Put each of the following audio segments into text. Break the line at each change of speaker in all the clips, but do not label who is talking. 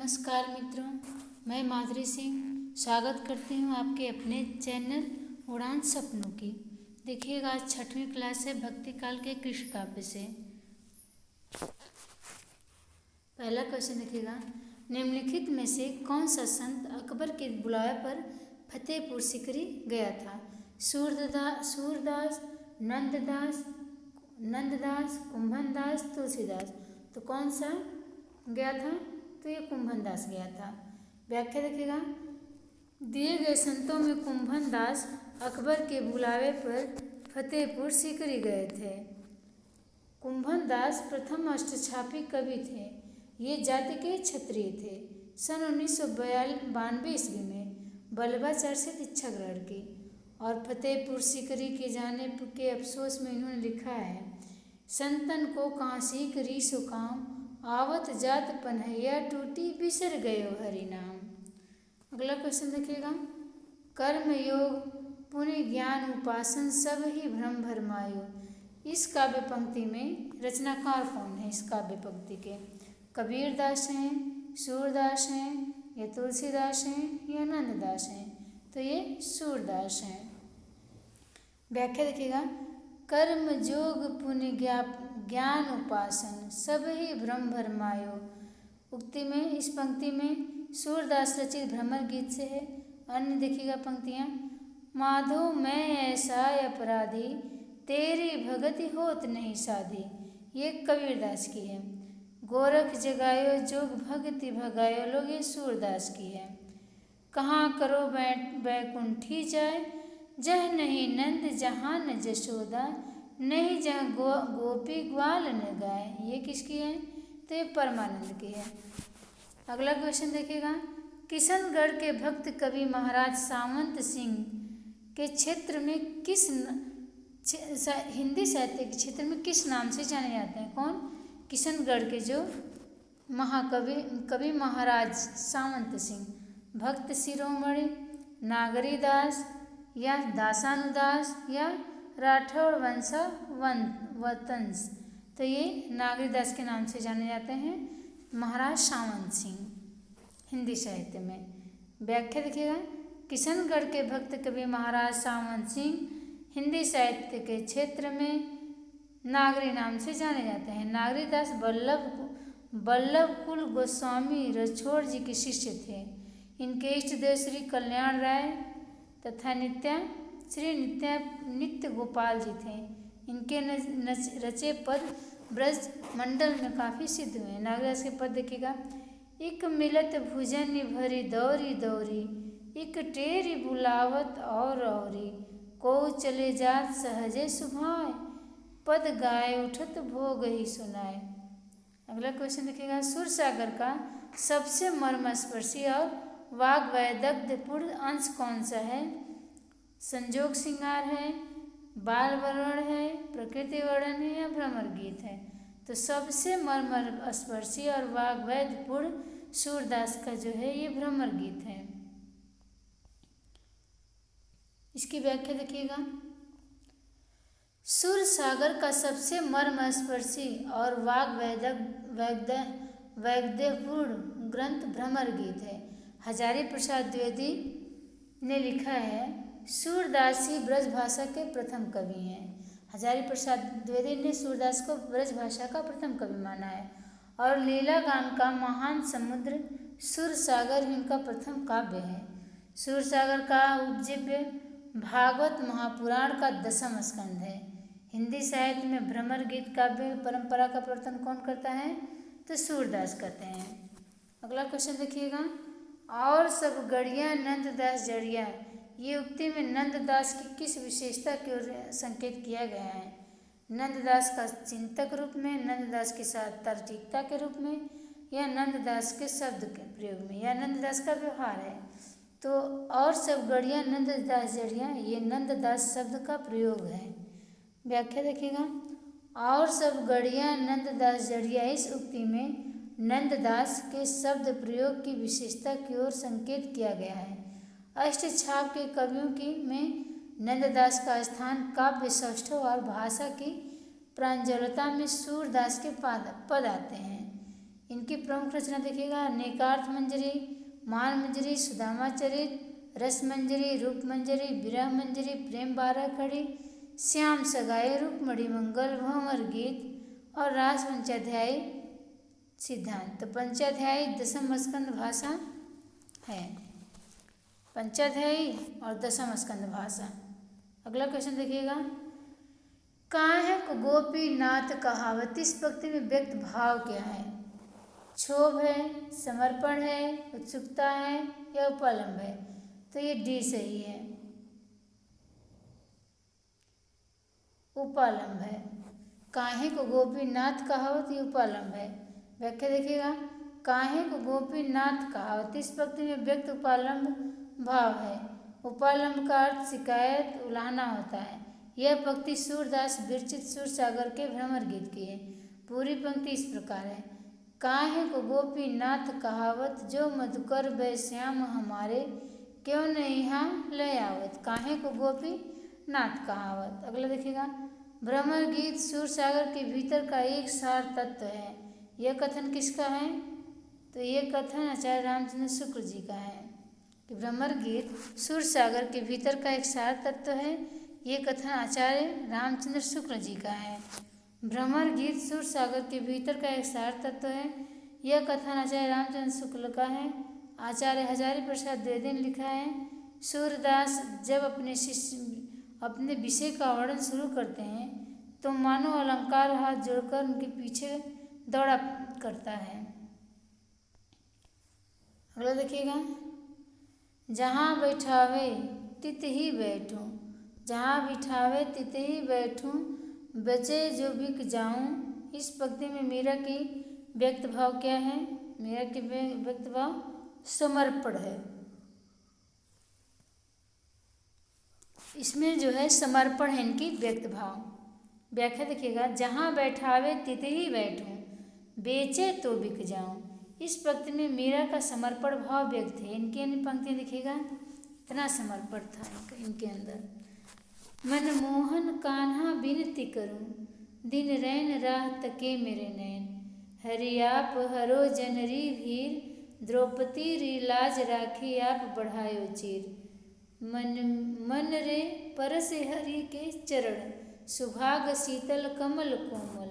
नमस्कार मित्रों, मैं माधुरी सिंह स्वागत करती हूँ आपके अपने चैनल उड़ान सपनों की। देखिएगा आज 6वीं क्लास है भक्ति काल के कृष्ण काव्य से। पहला क्वेश्चन देखिएगा, निम्नलिखित में से कौन सा संत अकबर के बुलावे पर फतेहपुर सीकरी गया था? सूरदास, नंददास, कुंभनदास, तुलसीदास। तो कौन सा गया था? तो ये कुंभनदास गया था। व्याख्या देखिएगा, दिए गए संतों में कुंभनदास अकबर के बुलावे पर फतेहपुर सीकरी गए थे। कुंभनदास प्रथम अष्टछापी कवि थे। ये जाति के क्षत्रिय थे। सन 1992 ईस्वी में बल्लभाचार्य से दीक्षा ग्रहण की और फतेहपुर सीकरी के जाने के अफसोस में इन्होंने लिखा है, संतन को कहाँ सीकरी सो काम, आवत जात पन्हैया टूटी बिसर गयो हरि नाम। अगला क्वेश्चन देखिएगा, कर्म योग पुण्य ज्ञान उपासन सब ही भ्रम भरमायो। इस काव्य पंक्ति में रचनाकार कौन है? इस काव्य पंक्ति के कबीरदास हैं, सूरदास हैं, या तुलसीदास हैं, या नंददास हैं? तो ये सूरदास हैं। व्याख्या देखिएगा, कर्म जोग पुण्य ज्ञान उपासन सब ही भ्रम भरमायो। उक्ति में इस पंक्ति में सूरदास रचित भ्रमर गीत से है। अन्य देखिएगा पंक्तियाँ, माधो मैं ऐसा अपराधी, तेरी भगति होत नहीं साधी। ये कबीरदास की है। गोरख जगायो जोग भगति भगायो लोग, ये सूरदास की है। कहाँ करो बैकुंठी जाए, जह नहीं नंद जहाँ न जशोदा, नहीं जहाँ गोपी ग्वाल न गाय। ये किसकी है? तो ये परमानंद की है। अगला क्वेश्चन देखिएगा, किशनगढ़ के भक्त कवि महाराज सावंत सिंह के क्षेत्र में हिंदी साहित्य के क्षेत्र में किस नाम से जाने जाते हैं? कौन? किशनगढ़ के जो कवि महाराज सावंत सिंह। भक्त शिरोमणि, नागरीदास, या दासानुदास, या राठौड़ वंश। तो ये नागरीदास के नाम से जाने जाते हैं महाराज सावंत सिंह हिंदी साहित्य में। व्याख्या देखिएगा, किशनगढ़ के भक्त कवि महाराज सावंत सिंह हिंदी साहित्य के क्षेत्र में नागरी नाम से जाने जाते हैं। नागरीदास बल्लभ कुल गोस्वामी रछोड़ जी के शिष्य थे। इनके इष्ट देव श्री कल्याण राय तथा नित्य गोपाल जी थे। इनके रचे पद ब्रज मंडल में काफ़ी सिद्ध हुए। नागदास के पद देखिएगा, इक मिलत भुजन भरी दौरी दौरी, इक टेरी बुलावत औरी, को चले जात सहजे सुभाए, पद गाय उठत भोग ही सुनाए। अगला क्वेश्चन देखिएगा, सुरसागर का सबसे मर्मस्पर्शी और वाग्वैदग्ध्यपूर्ण अंश कौन सा है? संजोग श्रृंगार है, बाल वर्णन है, प्रकृति वर्णन है, या भ्रमर गीत है? तो सबसे मर्मस्पर्शी और वाग्वैदपूर्ण सूरदास का जो है ये भ्रमर गीत है। इसकी व्याख्या देखिएगा, सुरसागर का सबसे मर्मस्पर्शी और वाग्वैदपूर्ण ग्रंथ भ्रमर गीत है। हजारी प्रसाद द्विवेदी ने लिखा है, सूरदास ही ब्रज भाषा के प्रथम कवि हैं। हजारी प्रसाद द्विवेदी ने सूरदास को ब्रज भाषा का प्रथम कवि माना है और लीला गान का महान समुद्र सूरसागर इनका प्रथम काव्य है। सूरसागर का उपजीव्य भागवत महापुराण का 10वां स्कंध है। हिंदी साहित्य में भ्रमर गीत काव्य परंपरा का प्रवर्तन कौन करता है? तो सूरदास करते हैं। अगला क्वेश्चन देखिएगा, और सब गढ़िया नंददास जड़िया। ये उक्ति में नंददास की किस विशेषता की ओर संकेत किया गया है? नंददास का चिंतक रूप में, नंददास के साथ तार्किकता के रूप में, या नंददास के शब्द के प्रयोग में, या नंददास का व्यवहार है? तो और सब गढ़िया नंददास जड़िया, ये नंददास शब्द का प्रयोग है। व्याख्या देखिएगा, और सब गढ़िया नंददास जड़िया, इस उक्ति में नंददास के शब्द प्रयोग की विशेषता की ओर संकेत किया गया है। अष्टछाप के कवियों में नंददास का स्थान काव्य सौष्ठव और भाषा की प्रांजलता में सूरदास के पद आते हैं। इनकी प्रमुख रचना देखिएगा, नेकार्थ मंजरी, मान मंजरी, सुदामा चरित, रस मंजरी, रूप मंजरी, विरह मंजरी, प्रेम बारह खड़ी, श्याम सगाए, रुक्मणी मंगल, भंवर गीत और रास पंचाध्यायी सिद्धांत। तो पंचाध्यायी दसम स्कंद भाषा है, पंचाध्यायी और दसम स्कंद भाषा। अगला क्वेश्चन देखिएगा, काहे को गोपीनाथ कहावत इस पंक्ति में व्यक्त भाव क्या है? क्षोभ है, समर्पण है, उत्सुकता है या उपालंब है? तो ये डी सही है, उपालंब है। काहे को गोपीनाथ कहावत, ये उपालंब है। व्याख्या देखिएगा, काहे को गोपीनाथ कहावत इस पंक्ति में व्यक्त उपालंब भाव है। उपालंब का अर्थ शिकायत, उलाहना होता है। यह पंक्ति सूरदास विरचित सूरसागर के भ्रमर गीत की है। पूरी पंक्ति इस प्रकार है, काहे को गोपीनाथ कहावत, जो मधुकर बै श्याम हमारे, क्यों न यहाँ ले आवत। काहे को गोपीनाथ कहावत। अगला देखिएगा, भ्रमर गीत सूरसागर के भीतर का एक सार तत्व है। यह कथन किसका है? तो यह कथन आचार्य रामचंद्र शुक्ल जी का है कि भ्रमर गीत सूरसागर के भीतर का एक सार तत्व है। ये कथन आचार्य रामचंद्र शुक्ल जी का है। भ्रमर गीत सूरसागर के भीतर का एक सार तत्व है। यह कथन आचार्य रामचंद्र शुक्ल का है। आचार्य हजारी प्रसाद द्विवेदी ने लिखा है, सूरदास जब अपने विषय का वर्णन शुरू करते हैं तो मानो अलंकार हाथ जोड़कर उनके पीछे दौड़ा करता है। अगला देखिएगा, जहाँ बैठावे तित ही बैठूं, जहाँ बिठावे तित ही बैठूं, बचे जो बिक जाऊं। इस पंक्ति में मीरा की व्यक्त भाव क्या है? मीरा की व्यक्त भाव समर्पण है। इसमें जो है समर्पण है इनकी व्यक्त भाव। व्याख्या देखिएगा, जहाँ बैठावे तित ही बैठूं, बेचे तो बिक जाऊं। इस पंक्ति में मीरा का समर्पण भाव व्यक्त है। इनकी अन्य पंक्तियाँ देखिएगा, इतना समर्पण था इनके अंदर। मनमोहन कान्हा बिनती करूं, दिन रैन राह तके मेरे नैन, हरि आप हरो जनरी भीर, द्रौपदी री लाज राखी आप बढ़ायो चीर। मन रे परस हरि के चरण, सुभाग शीतल कमल कोमल,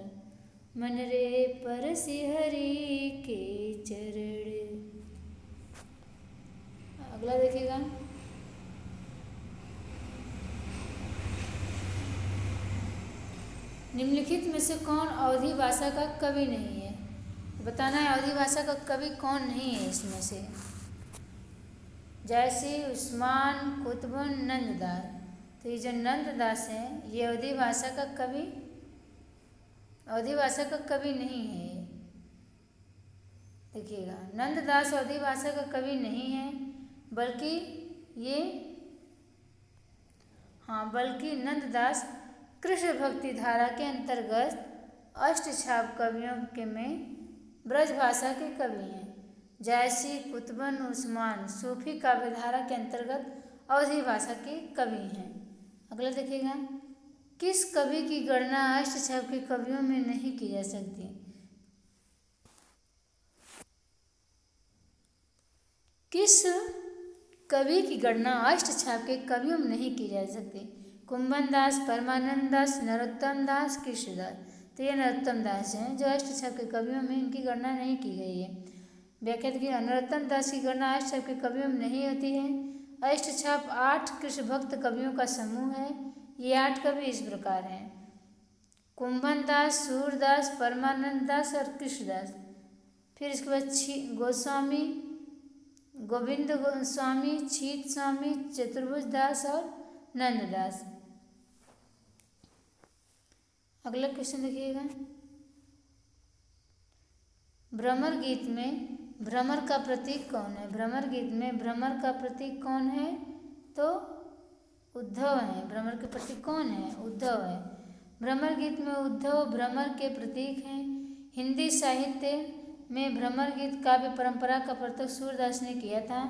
मन रे परस हरि के चरण। अगला देखिएगा, निम्नलिखित में से कौन अवधी भाषा का कवि नहीं है? बताना है अवधी भाषा का कवि कौन नहीं है इसमें से। जैसे उस्मान, कुतुबन, नंददास। तो ये जो नंददास हैं ये अवधी भाषा का कवि नहीं है। देखिएगा, नंददास अवधी भाषा का कवि नहीं है, बल्कि नंददास कृष्ण भक्ति धारा के अंतर्गत अष्टछाप कवियों के में ब्रज भाषा के कवि हैं। जैसी, कुतुबन, उस्मान सूफी काव्य धारा के अंतर्गत अवधी भाषा के कवि हैं। अगला देखिएगा, किस कवि की गणना अष्टछाप के कवियों में नहीं की जा सकती? किस कवि की गणना अष्टछाप के कवियों में नहीं की जा सकती? कुंभन दास, परमानंद दास, नरोत्तम दास, कृष्णदास। तो ये नरोत्तम दास हैं जो अष्टछाप के कवियों में इनकी गणना नहीं की गई है। व्याख्या देखिए, नरोत्तम दास की गणना अष्टछाप के कवियों में नहीं होती है। अष्टछाप 8 कृष्ण भक्त कवियों का समूह है। ये 8 कवि इस प्रकार हैं, कुंभन दास, सूरदास, परमानंद दास और कृष्णदास। फिर इसके बाद गोस्वामी, गोविंद गोस्वामी, छीत स्वामी, चतुर्भुज दास और नंददास। अगला क्वेश्चन देखिएगा, भ्रमर गीत में भ्रमर का प्रतीक कौन है? भ्रमर गीत में भ्रमर का प्रतीक कौन है? तो उद्धव है। भ्रमर के प्रतीक कौन है? उद्धव है। भ्रमर गीत में उद्धव भ्रमर के प्रतीक हैं। हिंदी साहित्य में भ्रमर गीत काव्य परंपरा का प्रत्यक्ष सूरदास ने किया था।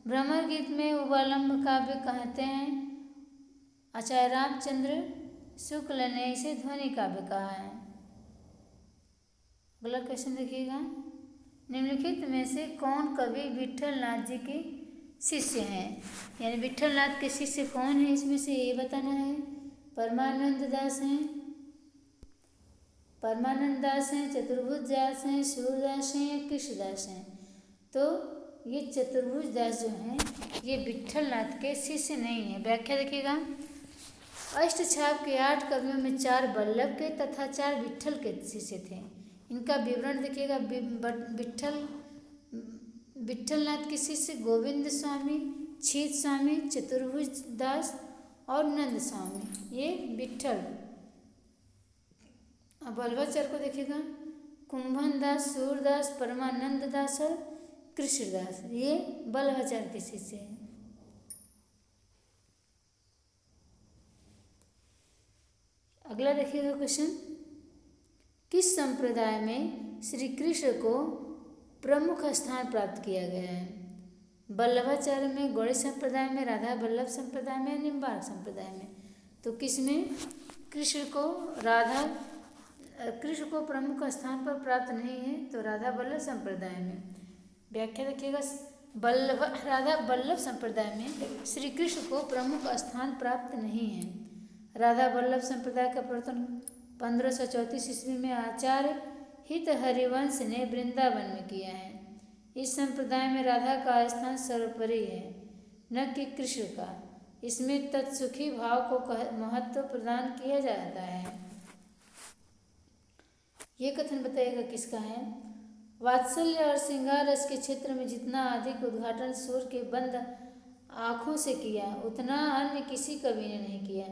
भ्रमर गीत में उबालंब काव्य कहते हैं। आचार्य रामचंद्र शुक्ल ने इसे ध्वनि काव्य कहा है। अगला क्वेश्चन देखिएगा, निम्नलिखित में से कौन कवि विट्ठलनाथ जी के शिष्य हैं? यानी विट्ठलनाथ के शिष्य कौन है इसमें से ये बताना है। परमानंद दास हैं, चतुर्भुज दास हैं, सूरदास हैं या कृष्णदास हैं। तो ये चतुर्भुज दास जो हैं ये विट्ठलनाथ के शिष्य नहीं है। व्याख्या देखिएगा। अष्टछाप के 8 कवियों में 4 वल्लभ के तथा 4 विट्ठल के शिष्य थे। इनका विवरण देखिएगा। विट्ठलनाथ के शिष्य गोविंद स्वामी, छीत स्वामी, चतुर्भुज दास और नंद स्वामी, ये विट्ठल। अब वल्लभाचार्य को देखिएगा। कुंभन दास, सूरदास, परमानंद दास और कृष्णदास, ये वल्लभाचार्य के शिष्य हैं। अगला देखिएगा क्वेश्चन। किस संप्रदाय में श्री कृष्ण को प्रमुख स्थान प्राप्त किया गया है? वल्लभाचार्य में, गौड़ी संप्रदाय में, राधा वल्लभ संप्रदाय में, निम्बार्क संप्रदाय में। तो किसमें कृष्ण को प्रमुख स्थान पर प्राप्त नहीं है? तो राधा वल्लभ संप्रदाय में। व्याख्या देखिएगा। राधा वल्लभ संप्रदाय में श्री कृष्ण को प्रमुख स्थान प्राप्त नहीं है। राधा वल्लभ संप्रदाय का प्रवर्तन 1534 ईस्वी में आचार्य हित हरिवंश ने वृंदावन में किया है। इस संप्रदाय में राधा का स्थान सर्वोपरि है, न कि कृष्ण का। इसमें तत्सुखी भाव को महत्व प्रदान किया जाता है। ये कथन बताइएगा किसका है। वात्सल्य और श्रृंगार रस के क्षेत्र में जितना अधिक उद्घाटन सूर्य के बंद आँखों से किया, उतना अन्य किसी कवि ने नहीं किया।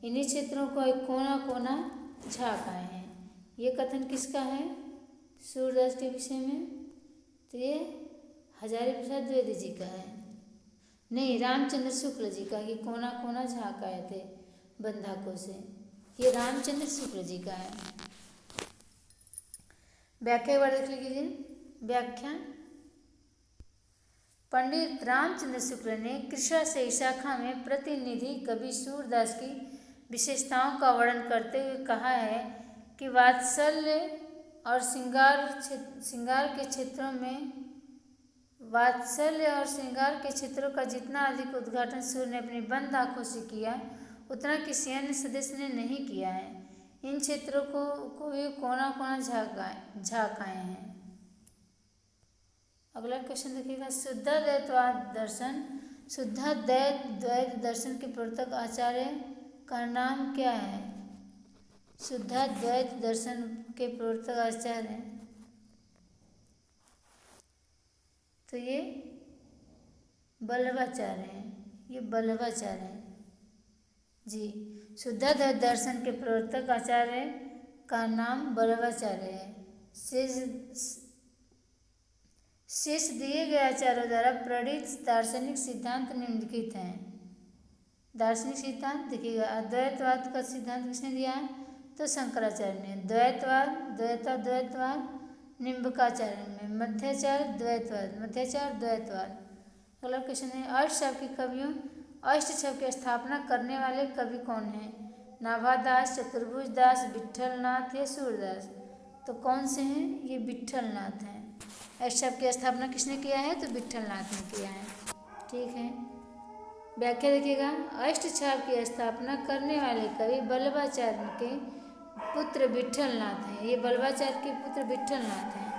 इन्हीं क्षेत्रों को एक कोना कोना झाँक आए हैं। ये कथन किसका है सूरदास के विषय में? तो ये हजारी प्रसाद द्विवेदी जी का है। नहीं, रामचंद्र शुक्ल जी का, कि कोना कोना झाँक आए थे बंद आँखों से, ये रामचंद्र शुक्ल जी का है। व्याख्या एक बार देख लीजिए। व्याख्या। पंडित रामचंद्र शुक्ल ने कृष्णा से शाखा में प्रतिनिधि कवि सूरदास की विशेषताओं का वर्णन करते हुए कहा है कि वात्सल्य और श्रृंगार के क्षेत्रों का जितना अधिक उद्घाटन सूर्य ने अपनी बंद आँखों से किया, उतना किसी अन्य सदस्य ने नहीं किया है। इन क्षेत्रों को भी कोना कोना झाँक आए हैं। अगला क्वेश्चन देखिएगा। शुद्धाद्वैत दर्शन के प्रवर्तक आचार्य का नाम क्या है? शुद्धाद्वैत दर्शन के प्रवर्तक आचार्य, तो ये वल्लभाचार्य हैं। ये वल्लभाचार्य हैं जी। शुद्धाद्वैत दर्शन के प्रवर्तक आचार्य का नाम वल्लभाचार्य है। शेष दिए गए आचार्यों द्वारा प्रणीत दार्शनिक सिद्धांत निम्नलिखित हैं। दार्शनिक सिद्धांत देखिएगा। अद्वैतवाद का सिद्धांत किसने दिया है? तो शंकराचार्य ने। द्वैतवाद निम्बकाचार्य में। मध्वाचार्य द्वैतवाद। अगला क्वेश्चन है। अष्टछव की स्थापना करने वाले कवि कौन हैं? नाभादास, चतुर्भुज दास, विट्ठलनाथ या सूरदास। तो कौन से हैं? ये विट्ठलनाथ हैं। अष्टछव की स्थापना किसने किया है? तो विट्ठलनाथ ने किया है। ठीक है। व्याख्या देखिएगा। अष्टछाप की स्थापना करने वाले कवि वल्लभाचार्य के पुत्र विट्ठलनाथ हैं। ये वल्लभाचार्य के पुत्र विट्ठलनाथ हैं।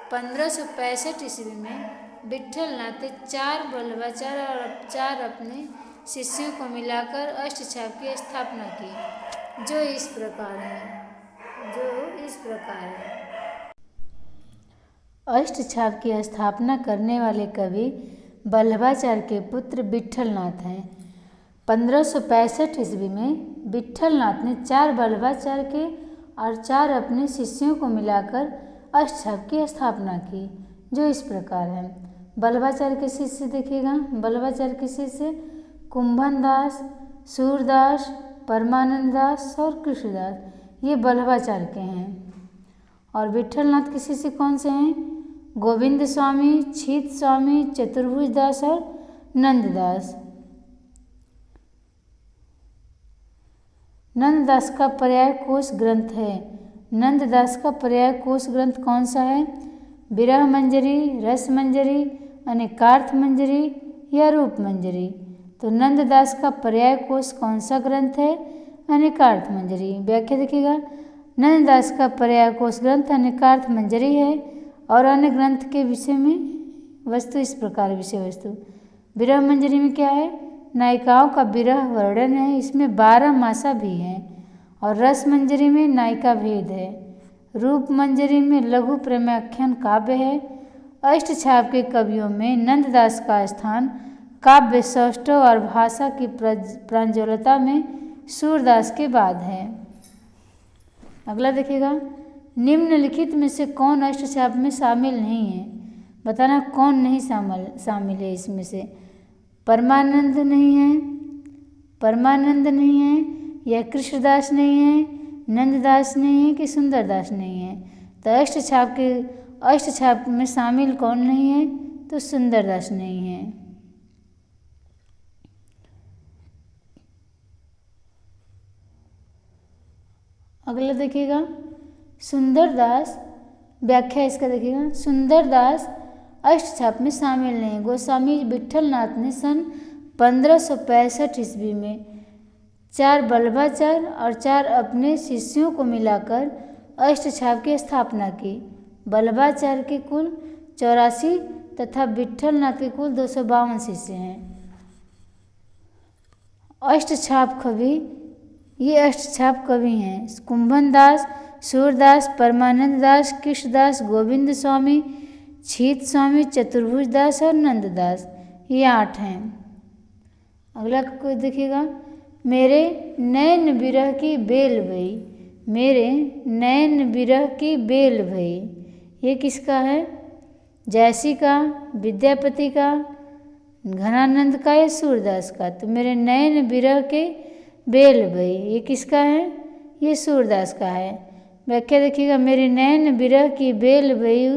1565 ईस्वी में विट्ठलनाथ ने 4 वल्लभाचार्य और 4 अपने शिष्यों को मिलाकर अष्टछाप की स्थापना की, जो इस प्रकार है। अष्टछाप की स्थापना करने वाले कवि वल्लभाचार्य के पुत्र विट्ठलनाथ हैं। 1565 ईस्वी में विट्ठलनाथ ने 4 वल्लभाचार्य के और 4 अपने शिष्यों को मिलाकर अष्टछाप की स्थापना की, जो इस प्रकार है। वल्लभाचार्य के शिष्य देखिएगा। वल्लभाचार्य के शिष्य कुंभन दास, सूरदास, परमानंद दास और कृष्णदास, ये वल्लभाचार्य के हैं। और विट्ठलनाथ के शिष्य कौन से हैं? गोविंद स्वामी, छीत स्वामी, चतुर्भुज दास और नंददास। नंददास का पर्याय कोश ग्रंथ है। नंददास का पर्याय कोश ग्रंथ कौन सा है? विरह मंजरी, रस मंजरी, अनेकार्थ मंजरी या रूप मंजरी। तो नंददास का पर्याय कोश कौन सा ग्रंथ है? अनेकार्थ मंजरी। व्याख्या देखिएगा, नंददास का पर्याय कोश ग्रंथ अनेकार्थ मंजरी है और अन्य ग्रंथ के विषय में वस्तु इस प्रकार विषय वस्तु। विरह मंजरी में क्या है? नायिकाओं का विरह वर्णन है, इसमें 12 मासा भी हैं। और रस मंजरी में नायिका भेद है। रूप मंजरी में लघु प्रेमाख्यान काव्य है। अष्टछाप के कवियों में नंददास का स्थान काव्य सौष्ठव और भाषा की प्रांजलता में सूरदास के बाद है। अगला देखिएगा, निम्नलिखित में से कौन अष्टछाप में शामिल नहीं है? बताना कौन नहीं शामिल है इसमें से। परमानंद नहीं है, परमानंद नहीं है, या कृष्णदास नहीं है, नंददास नहीं है कि सुंदरदास नहीं है। तो अष्टछाप में शामिल कौन नहीं है? तो सुंदरदास नहीं है। अगला देखिएगा, सुंदरदास, व्याख्या इसका देखिएगा, सुंदरदास अष्टछाप में शामिल नहीं। गोस्वामी विट्ठलनाथ ने सन 1565 ईस्वी में 4 बल्लभाचार्य और 4 अपने शिष्यों को मिलाकर अष्टछाप की स्थापना की। बल्लभाचार्य के कुल 84 तथा विट्ठलनाथ के कुल 252 शिष्य हैं। अष्टछाप कवि, ये अष्टछाप कवि हैं कुंभन दास, सूरदास, परमानंद दास, कृष्णदास, गोविंद स्वामी, छीत स्वामी, चतुर्भुज दास और नंददास, ये 8 हैं। अगला कोई देखिएगा, मेरे नैन विरह की बेल भई, मेरे नैन विरह की बेल भई, ये किसका है? जैसी का, विद्यापति का, घनानंद का या सूरदास का? तो मेरे नैन विरह के बेल भई, ये किसका है? ये सूरदास का है। व्याख्या देखिएगा, मेरे नैन विरह की बेल भई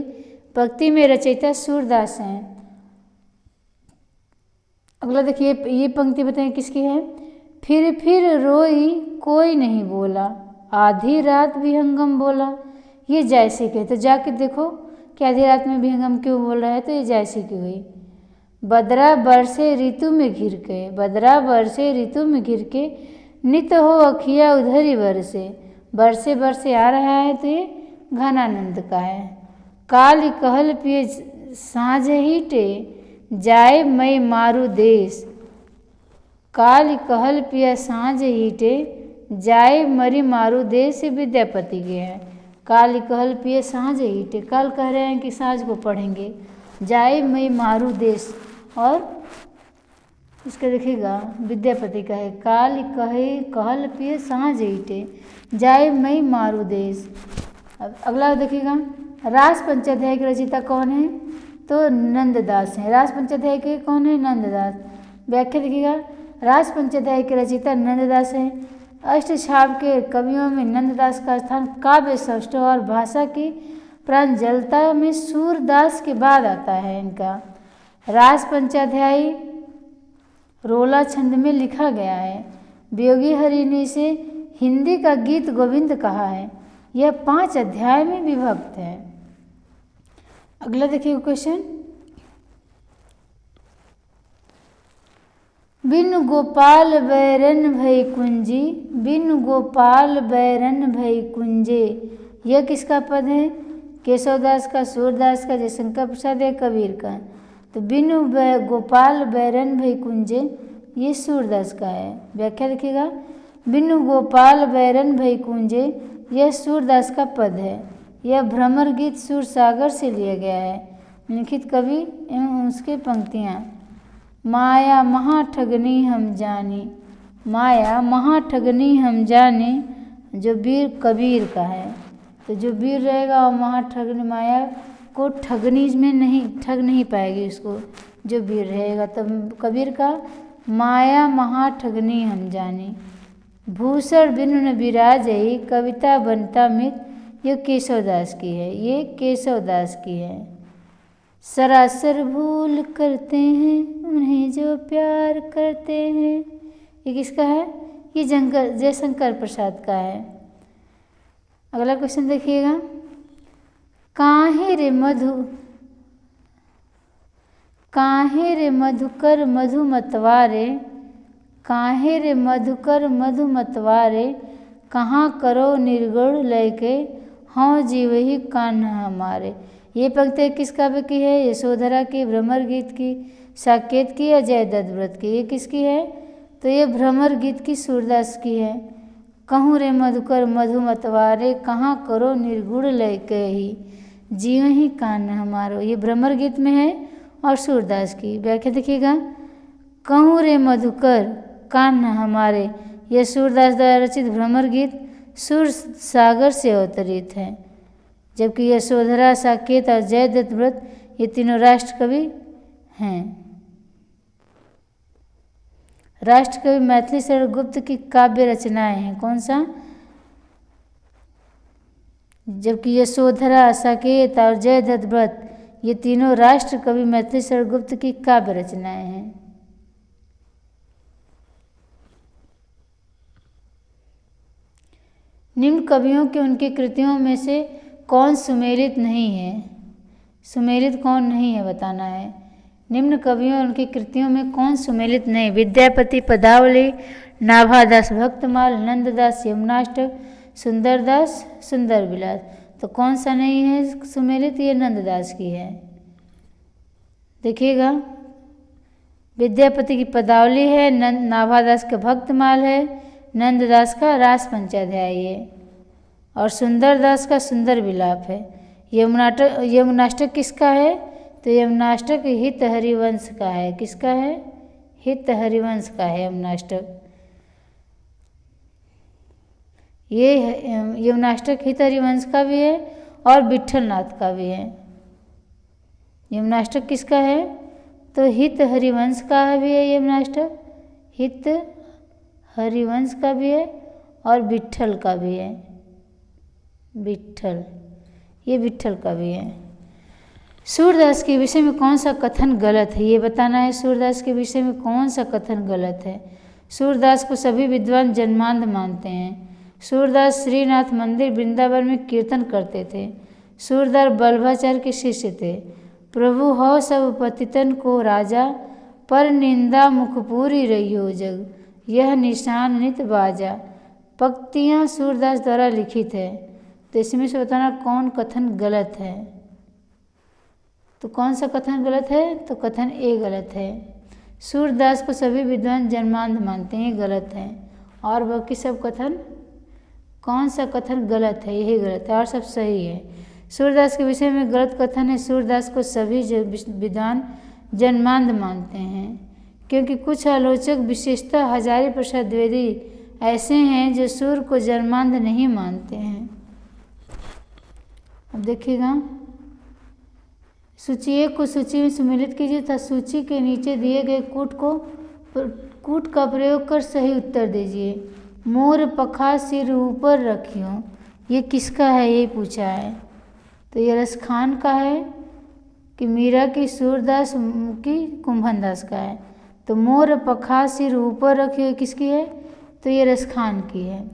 पंक्ति में रचयिता सूरदास हैं। अगला देखिए, ये पंक्ति बताएं किसकी है? फिर रोई कोई नहीं बोला, आधी रात विहंगम बोला, ये जैसी की। तो जाके देखो कि आधी रात में विहंगम क्यों बोल रहा है, तो ये जैसी की हुई। बदरा बरसे ऋतु में घिर के, बदरा बरसे ऋतु में घिर के, नित हो अखिया उधरी बरसे, बरसे बरसे आ रहा है, तो ये घनानंद का है। काल कहल पिए साँझ हीटे, जाए मई मारू देश, काल कहल पिया साँझ हीटे, जाए मरी मारू देश, विद्यापति के हैं। काल कहल पिए साँझ हीटे, काल कह रहे हैं कि साँझ को पढ़ेंगे। जाए मई मारू देश, और इसका देखिएगा विद्यापति का है, काल कहल पिए साँझ हीटे, जाए मई मारू देश। अगला देखिएगा, रास पंचाध्याय के रचयिता कौन है? तो नंददास हैं। रास पंचाध्याय के कौन है? नंददास। व्याख्या देखिएगा, रास पंचाध्याय के रचयिता नंददास हैं। अष्टछाप के कवियों में नंददास का स्थान काव्य सौष्ठव और भाषा की प्रांजलता में सूरदास के बाद आता है। इनका रास पंचाध्याय रोला छंद में लिखा गया है। वियोगी हरि ने इसे हिंदी का गीत गोविंद कहा है। यह 5 अध्याय में विभक्त है। अगला देखिए क्वेश्चन, बिनु गोपाल बैरन भई कुंजी, बिनु गोपाल बैरन भई कुंजे, यह किसका पद है? केशवदास का, सूरदास का, जयशंकर प्रसाद या कबीर का? तो बिनु गोपाल बैरन भई कुंजे, ये सूरदास का है। व्याख्या देखिएगा, बिनु गोपाल बैरन भई कुंजे, यह सूरदास का पद है। यह भ्रमर गीत सूरसागर से लिया गया है। लिखित कवि एवं उसके पंक्तियाँ, माया महाठगनी हम जानी, माया महाठगनी हम जाने, जो वीर कबीर का है। तो जो वीर रहेगा वो महाठगनी, माया को ठगनी में नहीं, ठग नहीं पाएगी उसको, जो वीर रहेगा। तब कबीर का माया महाठगनी हम जाने, भूषण बिनु न विराजई, कविता बनता मित, ये केशवदास की है। ये केशवदास की है। सरासर भूल करते हैं उन्हें जो प्यार करते हैं, ये किसका है? ये जयशंकर प्रसाद का है। अगला क्वेश्चन देखिएगा, काहे काहे रे मधुकर मधुमतवारे, काहे रे मधुकर मधुमतवारे, कहाँ करो निर्गुण लय के, हाँ जीवहि कान्हा हमारे। ये पंक्ति किस काव्य की है? यशोधरा की, भ्रमर गीत की, साकेत की या जयद्रथ व्रत की? ये किसकी है? तो ये भ्रमर गीत की, सूरदास की है। कहूँ रे मधुकर मधुमतवारे, कहाँ करो निर्गुण लय के ही, जीवहि कान्हा हमारो। ये भ्रमर गीत में है और सूरदास की। व्याख्या देखिएगा, कहूँ रे मधुकर कान्हा हमारे, यह सूरदास द्वारा रचित भ्रमर गीत सुर सागर से अवतरित है, जबकि यशोधरा, साकेत और जयद्रथ व्रत ये तीनों राष्ट्र कवि हैं। राष्ट्र कवि मैथिली शरण गुप्त की काव्य रचनाएं हैं। कौन सा? जबकि यशोधरा, साकेत और जयद्रथ व्रत ये तीनों राष्ट्र कवि मैथिली शरण गुप्त की काव्य रचनाएं हैं। निम्न कवियों के उनकी कृतियों में से कौन सुमेलित नहीं है? सुमेलित कौन नहीं है बताना है। निम्न कवियों और उनकी कृतियों में कौन सुमेलित नहीं? विद्यापति पदावली, नाभादास भक्तमाल, नंददास यमुनाष्टक, सुंदरदास सुंदर विलास। तो कौन सा नहीं है सुमेलित? ये नंददास की है। देखिएगा, विद्यापति की पदावली है, नाभादास का भक्तमाल है, नंददास का रास पंचाध्याय है और सुंदरदास का सुंदर विलाप है। यमुनाष्टक किसका है? तो यमुनाष्टक हित हरिवंश का है। किसका है? हित हरिवंश का है यमुनाष्टक। ये यमुनाष्टक हित हरिवंश का भी है और विट्ठलनाथ का भी है। यमुनाष्टक किसका है? तो हित हरिवंश का भी है यमुनाष्टक, हित हरिवंश का भी है और विट्ठल का भी है। विट्ठल, ये विट्ठल का भी है। सूरदास के विषय में कौन सा कथन गलत है? ये बताना है, सूरदास के विषय में कौन सा कथन गलत है। सूरदास को सभी विद्वान जन्मांध मानते हैं। सूरदास श्रीनाथ मंदिर वृंदावन में कीर्तन करते थे। सूरदास बल्लभाचार्य के शिष्य थे। प्रभु हो सब पतितन को राजा, पर निंदा मुखपूरी रहियो जग, यह निशान नित बाजा। पंक्तियाँ सूरदास द्वारा लिखित है। तो इसमें से बताना कौन कथन गलत है। तो कौन सा कथन गलत है? तो कथन ए गलत है। सूरदास को सभी विद्वान जन्मांध मानते हैं, गलत है। और बाकी सब कथन, कौन सा कथन गलत है? यही गलत है और सब सही है। सूरदास के विषय में गलत कथन है, सूरदास को सभी विद्वान जन्मांध मानते हैं, क्योंकि कुछ आलोचक विशेषतः हजारी प्रसाद द्विवेदी ऐसे हैं जो सूर को जन्मांध नहीं मानते हैं। अब देखिएगा, सूची एक को सूची में सम्मिलित कीजिए तथा सूची के नीचे दिए गए कूट का प्रयोग कर सही उत्तर दीजिए। मोर पखा सिर ऊपर रखियो, ये किसका है? ये पूछा है। तो ये रसखान का है कि मीरा की, सूरदास की, कुंभनदास का है। तो मोर पखा सिर ऊपर रखियो किसकी है? तो ये रसखान की है।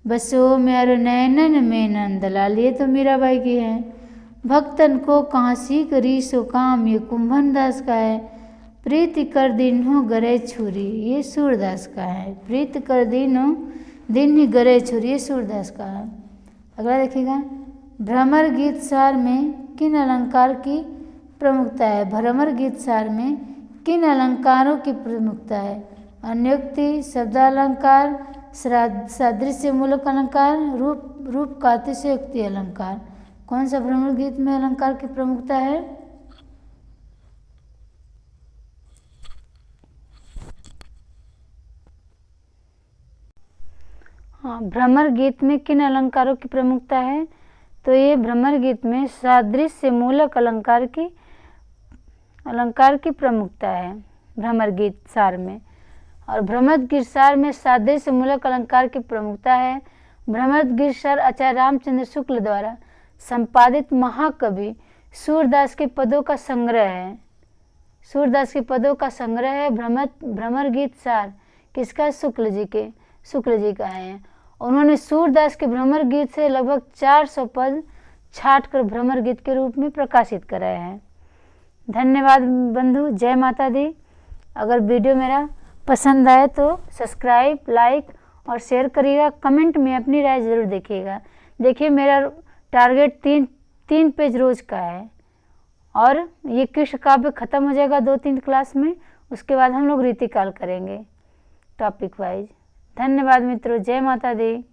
बसो म्यारो नैनन में नंदलाल, ये तो मीराबाई की है। भक्तन को कांसी करी सो काम, ये कुंभनदास का है। प्रीति कर दिन्हो गरे छुरी, ये सूरदास का है। प्रीत कर दिन गरे छुरी, ये सूरदास का है। अगला देखिएगा, भ्रमर गीत सार में किन अलंकार की प्रमुखता है? भ्रमर गीत सार में किन अलंकारों की प्रमुखता है? अन्योक्ति, शब्दालंकार, सादृश्य मूलक अलंकार, रूप कातिशयोक्ति अलंकार। कौन सा भ्रमर गीत में अलंकार की प्रमुखता है? हाँ, भ्रमर गीत में किन अलंकारों की प्रमुखता है? तो ये भ्रमर गीत में सादृश्य मूलक अलंकार की प्रमुखता है भ्रमर गीत सार में। और भ्रमर गीत सार में सादृश्य मूलक अलंकार की प्रमुखता है। भ्रमर गीत सार आचार्य रामचंद्र शुक्ल द्वारा संपादित महाकवि सूरदास के पदों का संग्रह है। सूरदास के पदों का संग्रह है भ्रमर गीत सार। किसका? शुक्ल जी का है। उन्होंने सूरदास के भ्रमर गीत से लगभग 400 पद छाट कर भ्रमर गीत के रूप में प्रकाशित कराया है। धन्यवाद बंधु, जय माता दी। अगर वीडियो मेरा पसंद आए तो सब्सक्राइब, लाइक और शेयर करिएगा। कमेंट में अपनी राय ज़रूर देखिएगा। देखिए मेरा टारगेट तीन पेज रोज का है और ये कृष्ण काव्य खत्म हो जाएगा 2-3 क्लास में। उसके बाद हम लोग रीतिकाल करेंगे टॉपिक वाइज। धन्यवाद मित्रों, जय माता दी।